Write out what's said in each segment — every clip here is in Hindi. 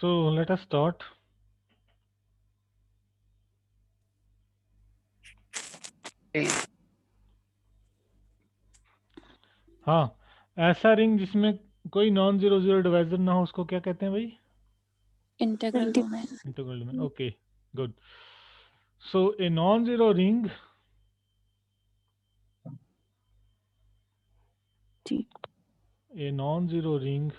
So let us start. हाँ, ऐसा रिंग जिसमें कोई नॉन जीरो जीरो डिवाइजर ना हो उसको क्या कहते हैं भाई? Integral domain. Integral domain. Okay, good. So a non zero ring जी. a non-zero ring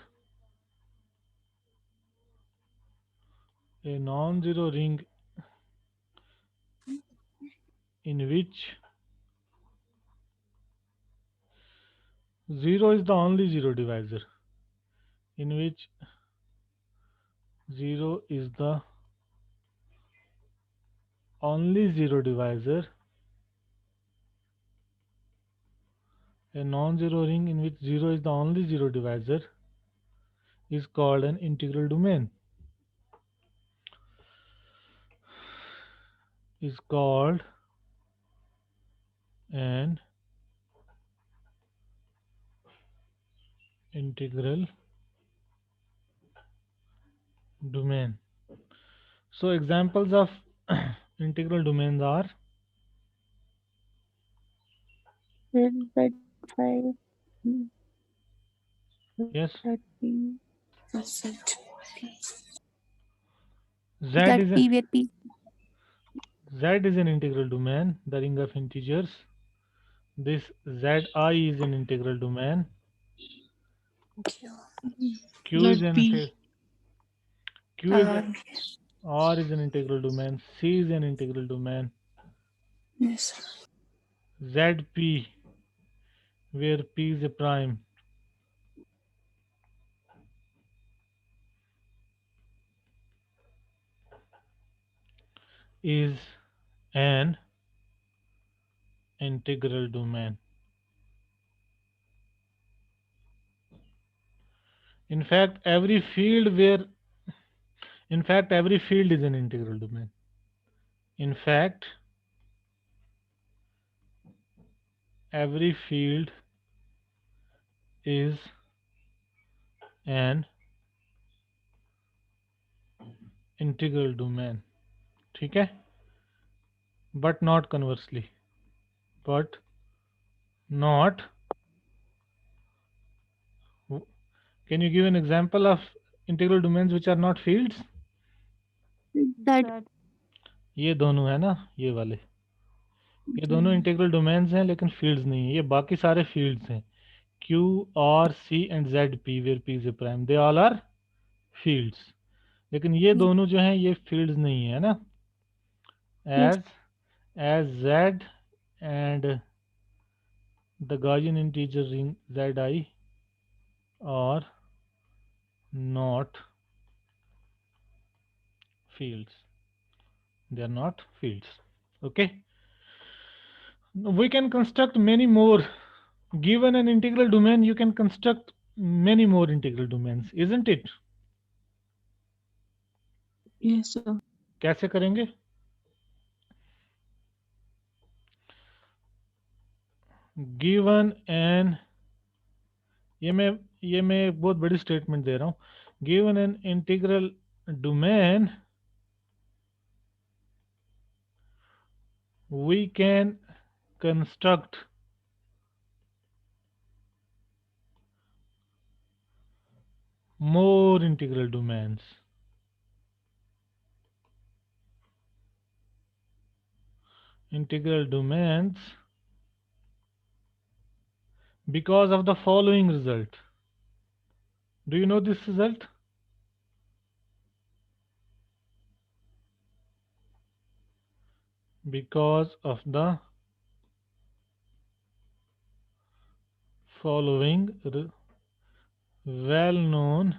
a non-zero ring in which zero is the only zero divisor, in which zero is the only zero divisor, a non-zero ring in which zero is the only zero divisor is called an integral domain, is called an integral domain. So examples of integral domains are Z5. yes, Z Z is a, P where P. Z is an integral domain, the ring of integers. This Zi is an integral domain. Q is an ZP. Q is a, R is an integral domain. C is an integral domain. Yes. ZP, where P is a prime, is an integral domain. In fact, every field is an integral domain. In fact, every field is an integral domain. ठीक है? But not conversely. But not. Can you give an example of integral domains which are not fields? That. ये दोनों है ना, ये वाले, ये दोनों इंटीग्रल डोमेन्स हैं लेकिन फील्ड्स नहीं है. ये बाकी सारे फील्ड्स हैं. Q, R, C and ZP where P is a prime, they all are fields. लेकिन ये दोनों जो हैं ये फील्ड्स नहीं है ना. as Z and the Gaussian integer ring Zi are not fields. They are not fields. Okay. We can construct many more. Given an integral domain, you can construct many more integral domains, isn't it? Yes, sir. कैसे करेंगे? Given an, ये मैं एक बहुत बड़ी स्टेटमेंट दे रहा हूँ. Given an integral domain, we can construct more integral domains. Integral domains because of the following result. Do you know this result? Because of the following well-known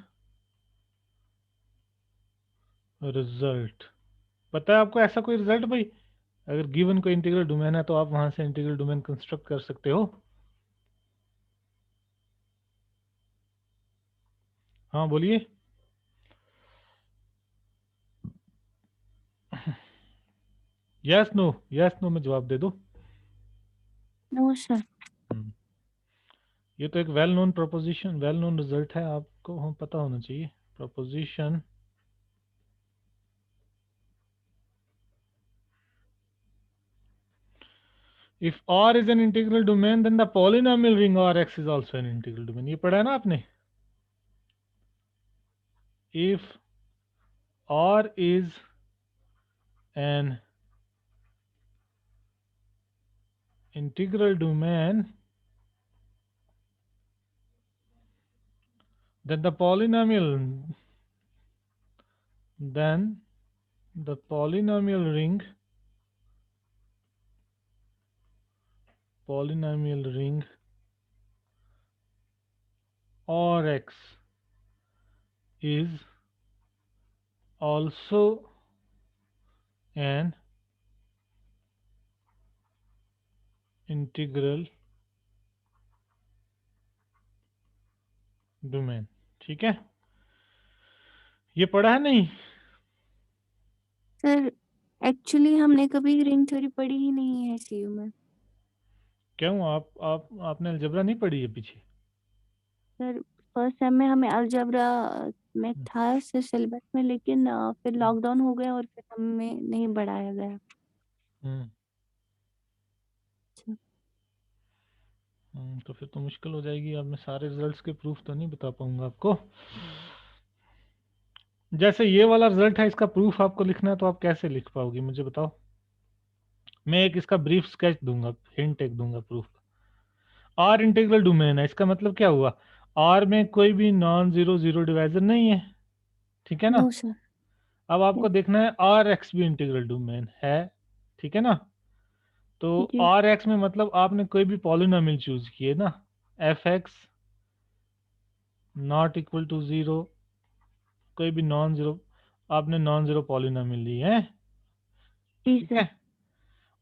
result. पता है आपको ऐसा कोई रिजल्ट भाई? अगर गिवन कोई इंटीग्रल डोमेन है तो आप वहां से इंटीग्रल डोमेन कंस्ट्रक्ट कर सकते हो. हाँ बोलिए. यस नो में जवाब दे दो. No, sir. ये तो एक well known proposition, well known result है, आपको हम पता होना चाहिए. Proposition If R is an integral domain, then the polynomial ring Rx is also an integral domain. ये पढ़ा है ना आपने? If R is an integral domain, then the polynomial ring Rx is also an integral domain. ठीक है, ये पढ़ा है नहीं? सर एक्चुअली हमने कभी रिंग थ्योरी पढ़ी ही नहीं है सीयू में। क्यों? आपने अलजेब्रा नहीं पढ़ी है पीछे? सर फर्स्ट सेम में हमें अलजेब्रा में था सर सिलेबस में, लेकिन फिर लॉकडाउन हो गया और फिर हमें नहीं बढ़ाया गया। तो फिर तो मुश्किल हो जाएगी, अब मैं सारे रिजल्ट्स के प्रूफ तो नहीं बता पाऊंगा आपको। जैसे ये वाला रिजल्ट है, इसका प्रूफ आपको लिखना है तो आप कैसे लिख पाओगे मुझे बताओ? मैं एक इसका ब्रीफ स्केच दूंगा, हिंट एक दूंगा प्रूफ। आर इंटीग्रल डोमेन है, इसका मतलब क्या हुआ? आर में कोई भी नॉन जीरो जीरो डिवाइजर नहीं है, ठीक है ना? No sir. अब आपको देखना है आर एक्स भी इंटीग्रल डोमेन है, ठीक है ना? तो जी आर एक्स में मतलब आपने कोई भी पॉलिनोमियल चूज किए ना, f x not equal to zero, कोई भी नॉन जीरो, आपने नॉन जीरो पॉलिनोमियल ली है, जी ठीक सर। है?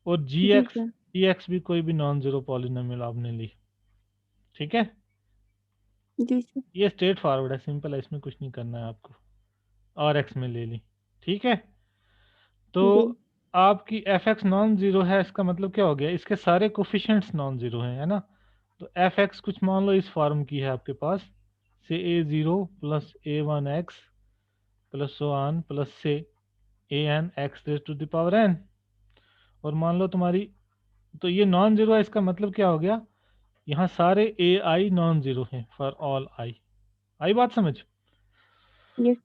और जी सर। जी एक्स भी कोई भी नॉन जीरो पॉलिनोमियल आपने ली, ठीक है? जी सर। ये स्ट्रेट फॉरवर्ड है, सिंपल है, इसमें कुछ नहीं करना है आपको। और एक्स में ले ली, ठीक है? तो जी आपकी एफ एक्स नॉन जीरो है, इसका मतलब क्या हो गया? इसके सारे कोफिशिएंट्स नॉन जीरो हैं, है ना? तो एफ एक्स कुछ मान लो इस फॉर्म की है आपके पास, say A zero plus A one x plus so on plus say A N X raise to the power N. और मान लो तुम्हारी, तो ये नॉन जीरो है, इसका मतलब क्या हो गया? यहाँ सारे ए आई नॉन जीरो हैं फॉर ऑल आई बात समझ? यस।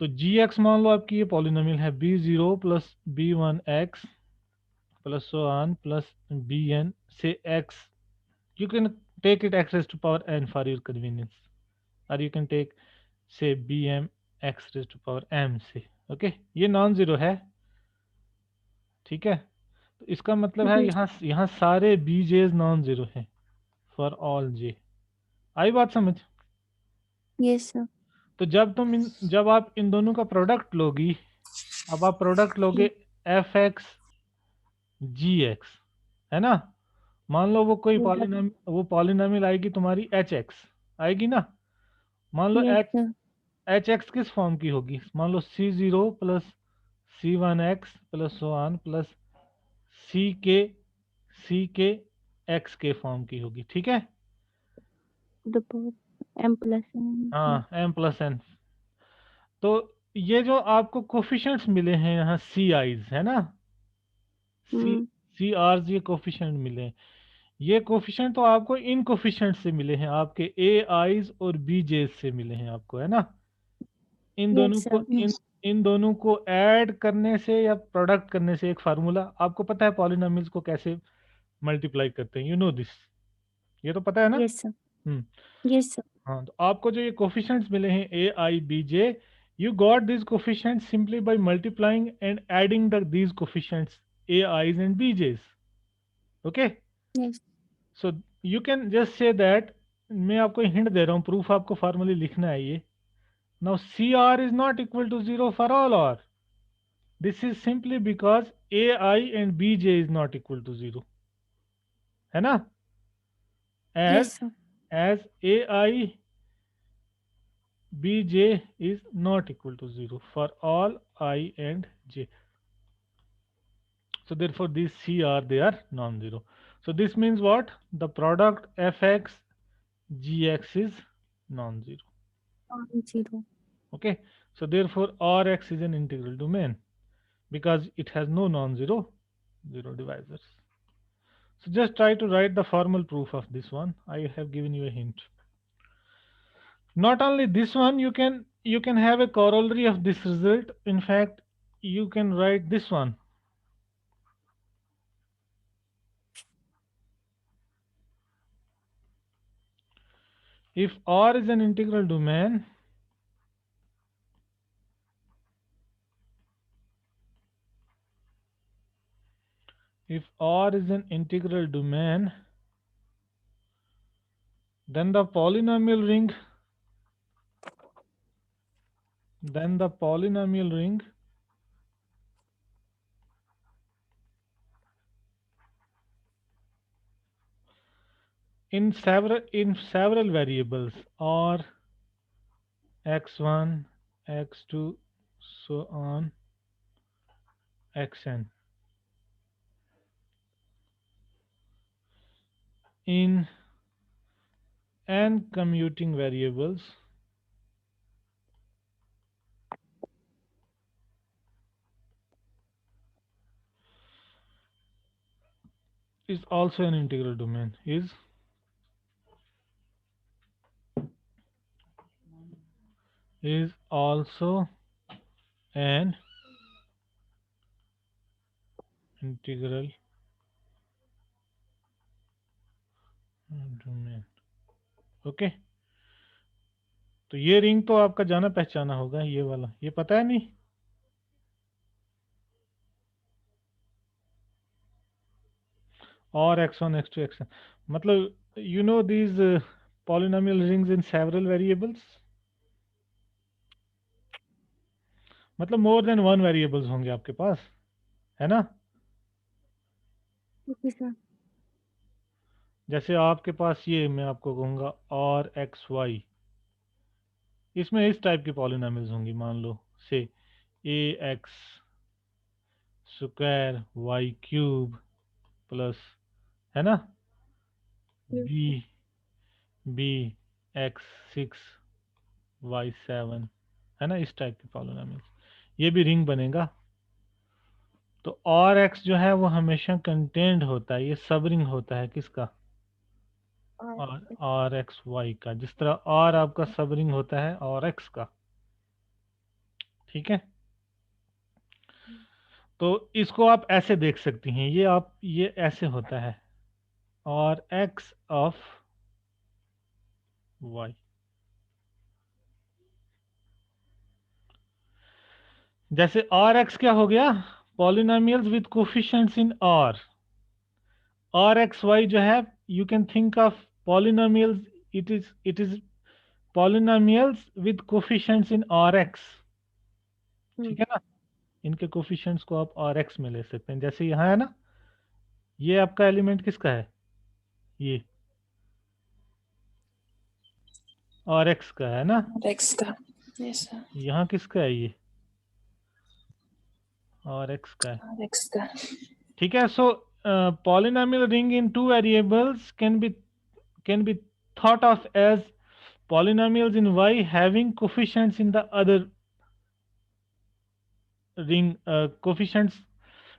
तो जी एक्स मान लो आपकी ये पॉलिनोमियल है b zero plus b one x plus so on plus b n से x, you can take it x raised to power n for your convenience, or you can take say bm x raised to power m से, ओके? ये नॉन जीरो है, ठीक है? तो इसका मतलब है जी यहाँ सारे बी जेज नॉन जीरो हैं फॉर ऑल जे। आई बात समझ? Yes sir. तो जब आप इन दोनों का प्रोडक्ट लोगी, अब आप प्रोडक्ट लोगे एफ एक्स जी एक्स, है ना? मान लो वो पॉलिनोमियल आएगी तुम्हारी एच एक्स आएगी ना? मान लो yes H sir. H X किस फॉर्म की होगी? मान लो C zero plus C one x plus so on plus C K X K form की होगी, ठीक है? The power M plus N. हाँ, एम प्लस एन। तो ये जो आपको कोफिशिएंट्स मिले हैं यहाँ सी आईज, है ना? सी सी आर ये कोफिशिएंट मिले हैं, ये कोफिशिएंट तो आपको इन कोफिशिएंट से मिले हैं, आपके ए आईज और बी जेज से मिले हैं आपको, है ना? इन दोनों यस को सर। इन दोनों को ऐड करने से या प्रोडक्ट करने से एक फार्मूला, आपको पता है पॉलिनोमियल्स को कैसे मल्टीप्लाई करते हैं, यू नो दिस, ये तो पता है ना? Yes sir. Hmm. Yes sir. हाँ, तो आपको जो ये कोफिशिएंट्स मिले हैं A I B J, you got this coefficients simply by multiplying and adding these coefficients A I's and B J's, okay? Yes. So you can just say that, मैं आपको हिंट दे रहा हूँ, प्रूफ आपको फॉर्मली लिखना है ये। Now c r is not equal to zero for all r, this is simply because ai and bj is not equal to zero, है ना? as yes sir. as ai bj is not equal to zero for all I and j, so therefore these c are, they are non-zero. So this means what? The product fx gx is non-zero, zero. okay? So therefore rx is an integral domain because it has no non-zero zero divisors. So just try to write the formal proof of this one. I have given you a hint. Not only this one, you can have a corollary of this result. In fact, you can write this one. If R is an integral domain, if R is an integral domain, then the polynomial ring in several variables R, x1, x2, so on xn, in n commuting variables is also an integral domain, is also an integral domain. Okay, तो ये रिंग तो आपका जाना पहचाना होगा, ये वाला, ये पता है नहीं? और x1, x2, xn, मतलब you know these polynomial rings in several variables, मतलब मोर देन वन वेरिएबल्स होंगे आपके पास, है ना? Okay sir. जैसे आपके पास ये, मैं आपको कहूँगा और एक्स वाई, इसमें इस टाइप की पॉलिनॉमियल्स होंगी, मान लो say A X square Y cube plus, है ना, बी बी एक्स 6 वाई 7, है ना, इस टाइप की पॉलिनॉमियल्स, ये भी रिंग बनेगा। तो और एक्स जो है वो हमेशा कंटेंड होता है, ये सब रिंग होता है किसका? और एक्स वाई का, जिस तरह और आपका सब रिंग होता है और एक्स का, ठीक है? तो इसको आप ऐसे देख सकती हैं, ये ऐसे होता है और एक्स ऑफ वाई। जैसे आर एक्स क्या हो गया? Polynomials with coefficients in R x y जो है, you can think of polynomials, it is polynomials with coefficients in R x, ठीक है ना? इनके कोफिशिएंट्स को आप आर एक्स में ले सकते हैं। जैसे यहाँ है ना, ये आपका एलिमेंट किसका है? ये आर एक्स का है ना? एक्स का, यस सर, यहाँ किसका है? ये आर एक्स का है, एक्स का। ठीक है? सो polynomial ring in two variables can be thought of as polynomials in y having coefficients in the other ring, coefficients।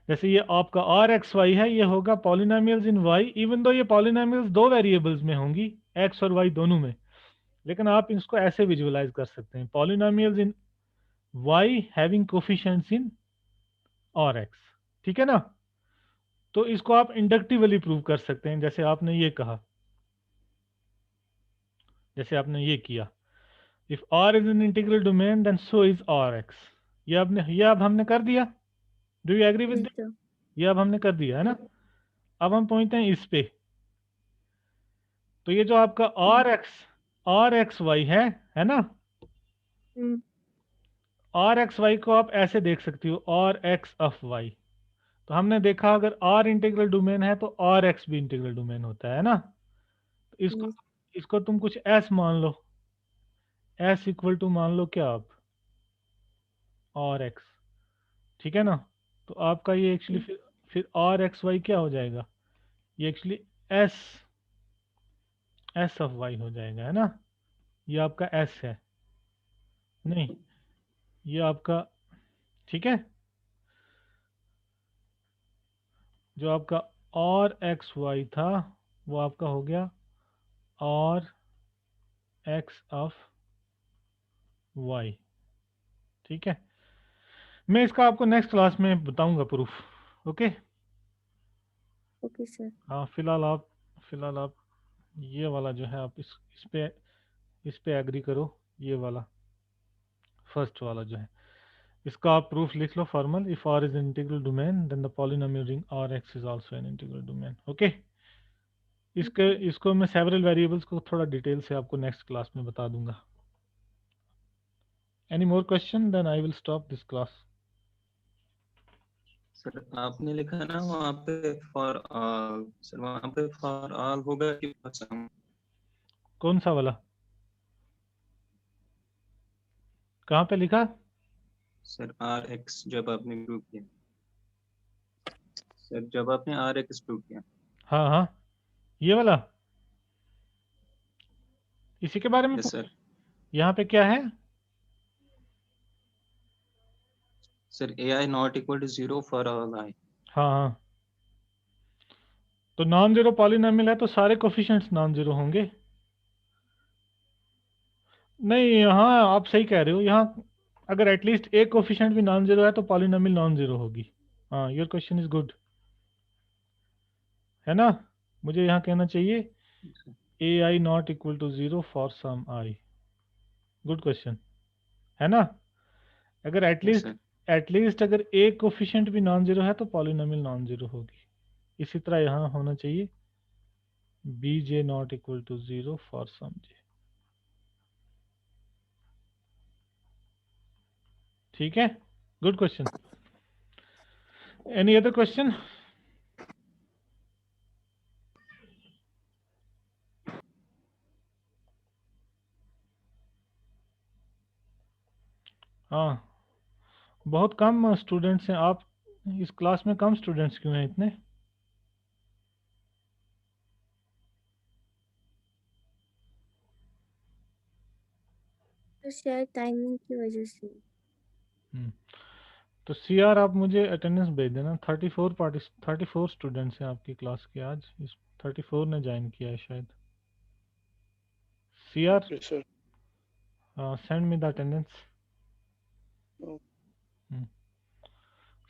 जैसे ये आपका आर एक्स वाई है, ये होगा polynomials in Y, even though ये पॉलिनोमियल्स दो वेरिएबल्स में होंगी, एक्स और वाई दोनों में, लेकिन आप इसको ऐसे विजुअलाइज कर सकते हैं, polynomials in y having coefficients in R x, ठीक है ना? तो इसको आप इंडक्टिवली प्रूव कर सकते हैं, जैसे आपने ये कहा, जैसे आपने ये किया, if R is an integral domain then so is R x. ये अब हमने कर दिया। Do you agree with? ये अब हमने कर दिया है ना? अब हम पहुंचते हैं इस पे। तो ये जो आपका आर एक्स वाई है ना, आर एक्स वाई को आप ऐसे देख सकती हो, आर एक्स ऑफ वाई। तो हमने देखा अगर आर इंटीग्रल डोमेन है तो आर एक्स भी इंटीग्रल डोमेन होता है ना? तो इसको तुम कुछ एस मान लो, एस इक्वल टू मान लो क्या आप, आर एक्स, ठीक है ना? तो आपका ये एक्चुअली फिर आर एक्स वाई क्या हो जाएगा? ये actually s s of y हो जाएगा, है ना? ये आपका एस है, नहीं, ये आपका, ठीक है, जो आपका और एक्स वाई था वो आपका हो गया और एक्स ऑफ वाई। ठीक है, मैं इसका आपको नेक्स्ट क्लास में बताऊंगा प्रूफ। ओके। Okay sir. हाँ, फिलहाल आप ये वाला जो है आप इस पे एग्री करो। ये वाला फर्स्ट वाला जो है इसका आप प्रूफ लिख लो formal. If R is integral domain then the polynomial ring R X is also an integral domain. Okay. इसको मैं सेवरल वेरिएबल्स को थोड़ा डिटेल से आपको नेक्स्ट क्लास में बता दूंगा। Any more question then I will stop this class. Sir आपने लिखा है ना वहाँ पे फॉर ऑल, सर वहाँ पे फॉर ऑल होगा कि for some? कौन सा वाला, कहाँ पे लिखा? सर आर एक्स जब आपने प्रूव किया, सर जब आपने आर एक्स प्रूव किया। हाँ हाँ, ये वाला इसी के बारे में यस सर। यहाँ पे क्या है? Sir a I not equal to 0 for all i. हाँ हाँ, तो नॉन जीरो पॉलिनोमियल है तो सारे कोफिशिएंट्स नॉन जीरो होंगे। नहीं, यहाँ आप सही कह रहे हो। यहाँ अगर एटलीस्ट एक कोफिशिएंट भी नॉन जीरो है तो पॉलिनोमियल नॉन जीरो होगी। हाँ, योर क्वेश्चन इज गुड, है ना? मुझे यहाँ कहना चाहिए A I not equal to zero for some I. Good question, है ना? अगर यस एटलीस्ट सर। अगर एक कोफिशिएंट भी नॉन जीरो है तो पॉलिनोमियल नॉन जीरो होगी। इसी तरह यहाँ होना चाहिए B J not equal to zero for some J. ठीक है, good question. Any other question? हाँ, बहुत कम स्टूडेंट्स हैं। आप इस क्लास में कम स्टूडेंट्स क्यों हैं इतने? तो शायद टाइमिंग की वजह से। तो सीआर आप मुझे अटेंडेंस भेज देना। 34 स्टूडेंट्स हैं आपकी क्लास के आज। इस 34 ने ज्वाइन किया है शायद। CR, Yes, sir. Send me the attendance. Oh.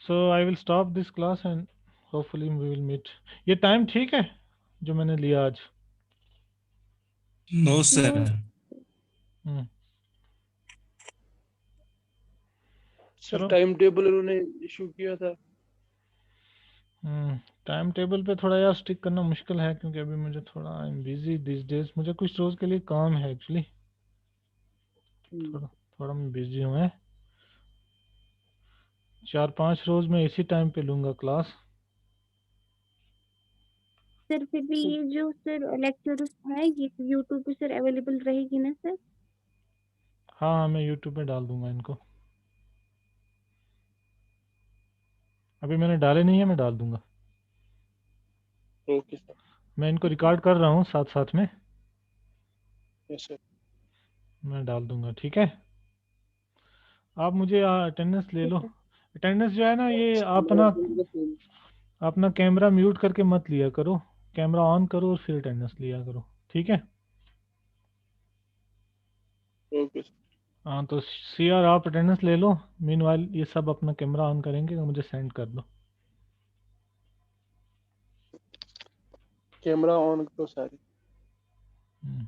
So I will stop this class and hopefully we will meet. ये टाइम ठीक है जो मैंने लिया आज? No sir. हम्म, सर चलो। टाइम टेबल उन्होंने इशू किया था। टाइम टेबल पे थोड़ा यार स्टिक करना मुश्किल है क्योंकि अभी मुझे थोड़ा I am busy this days. मुझे कुछ रोज के लिए काम है एक्चुअली। थोड़ा थोड़ा मैं बिजी हूँ। 4-5 रोज में इसी टाइम पे लूंगा क्लास। सर फिर भी ये जो सर लेक्चर्स है ये यूट्यूब पे सर अवेलेबल रहेगी ना सर? हाँ हाँ, मैं यूट्यूब पे डाल दूंगा इनको। अभी मैंने डाले नहीं है, मैं डाल दूंगा। Okay sir. मैं इनको रिकॉर्ड कर रहा हूँ साथ साथ में, यस सर। मैं डाल दूंगा। ठीक है, आप मुझे अटेंडेंस ले लो। अटेंडेंस जो है ना, ये अपना कैमरा म्यूट करके मत लिया करो। कैमरा ऑन करो और फिर अटेंडेंस लिया करो। ठीक है? Okay sir. हाँ, तो सीआर आप अटेंडेंस ले लो। मीनवाइल ये सब अपना कैमरा ऑन करेंगे तो मुझे सेंड कर दो। कैमरा ऑन करो सारे। हम्म,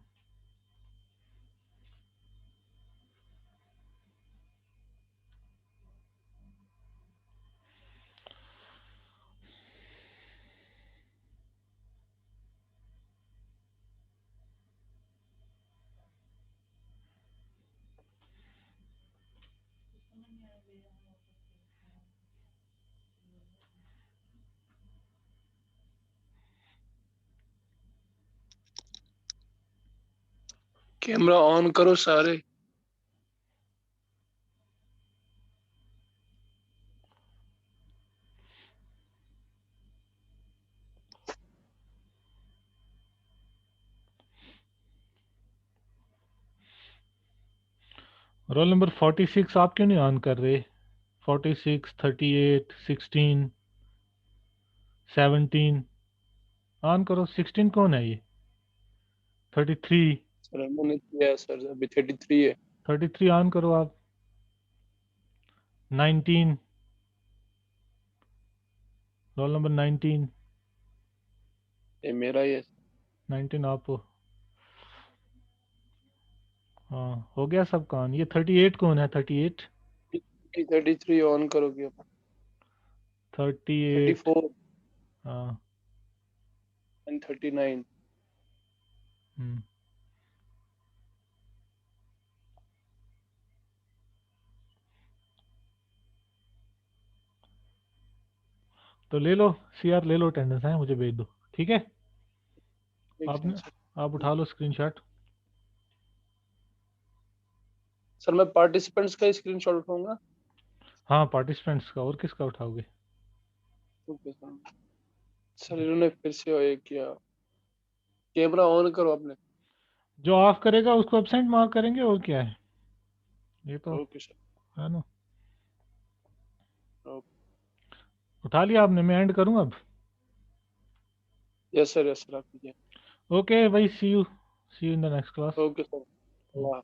कैमरा ऑन करो सारे। रोल नंबर 46 आप क्यों नहीं ऑन कर रहे? 46, 38, 16, 17 ऑन करो। 16 कौन है ये? 33। सर मैंने किया है सर, अभी 33 है। 33 ऑन करो आप। 19, रोल नंबर 19। ये मेरा ही है। 19 आप हो। हाँ हो गया सब काम। ये 38 कौन है? 38। 33 ऑन करोगे आप। 38। 34 हाँ। and 39। हम्म। तो ले लो सीआर, ले लो अटेंडेंस है, मुझे भेज दो। ठीक है, ठीक है आपने सर। आप उठा लो स्क्रीनशॉट। सर मैं पार्टिसिपेंट्स का स्क्रीनशॉट उठाऊंगा। हाँ पार्टिसिपेंट्स का, और किसका उठाओगे? Okay sir. सर इन्होंने फिर से ये किया। कैमरा ऑन करो अपने। जो ऑफ करेगा उसको एब्सेंट मार्क करेंगे, और क्या है, ये तो ओके सर। है ना। ओके। उठा लिया आपने? मैं एंड करूँ अब? यस सर, यस सर, आप कीजिए। ओके भाई, see you in the next class. Okay sir. Allah.